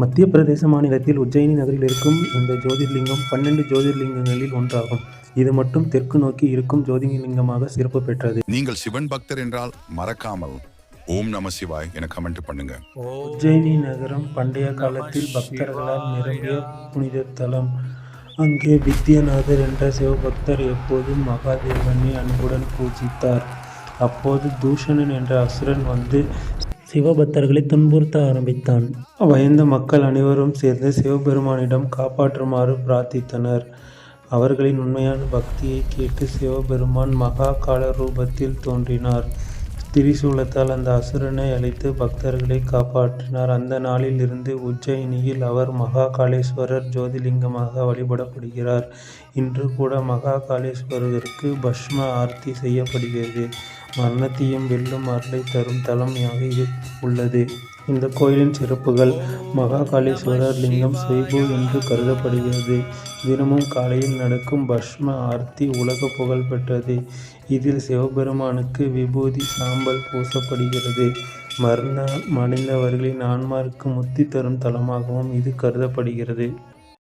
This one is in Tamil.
மத்திய பிரதேச மாநிலத்தில் உஜ்ஜயினி நகரில் இருக்கும் இந்த ஜோதிர்லிங்கம் 12 ஜோதிர்லிங்கங்களில் ஒன்றாகும். இது மட்டும் தெற்கு நோக்கி இருக்கும் ஜோதிர்லிங்கமாக சிறப்பு பெற்றது. நீங்கள் சிவன் பக்தர் என்றால் மறக்காமல் ஓம் நம சிவாய் என கமெண்ட் பண்ணுங்க. உஜ்ஜயினி நகரம் பண்டைய காலத்தில் பக்தர்களால் நிரம்பிய புனித தலம். அங்கே வித்யாநாதர் என்ற சிவபக்தர் எப்போதும் மகாதேவனை அன்புடன் பூஜித்தார். அப்போது தூஷணன் என்ற அசுரன் வந்து சிவபக்தர்களை துன்புறுத்த ஆரம்பித்தான். பயந்த மக்கள் அனைவரும் சேர்ந்து சிவபெருமானிடம் காப்பாற்றுமாறு பிரார்த்தித்தனர். அவர்களின் உண்மையான பக்தியை கேட்டு சிவபெருமான் மகா கால ரூபத்தில் தோன்றினார். திரிசூலத்தால் அந்த அசுரனை அழித்து பக்தர்களை காப்பாற்றினார். அந்த நாளில் இருந்து உஜ்ஜயினியில் அவர் மகா காளேஸ்வரர் ஜோதிர்லிங்கமாக வழிபடப்படுகிறார். இன்று கூட மகா காளேஸ்வரருக்கு பஸ்ம ஆர்த்தி செய்யப்படுகிறது. மரணத்தையும் வெல்லும் அருளை தரும் தலமாக இது உள்ளது. இந்த கோயிலின் சிறப்புகள்: மகா காளேஸ்வரர் லிங்கம் ஸ்வயம்பு என்று கருதப்படுகிறது. தினமும் காலையில் நடக்கும் பஸ்ம ஆர்த்தி உலக புகழ் பெற்றது. இதில் சிவபெருமானுக்கு விபூதி சாம்பல் பூசப்படுகிறது. மரணம் அடைந்தவர்களின் ஆன்மாவுக்கு முக்தி தரும் தலமாகவும் இது கருதப்படுகிறது.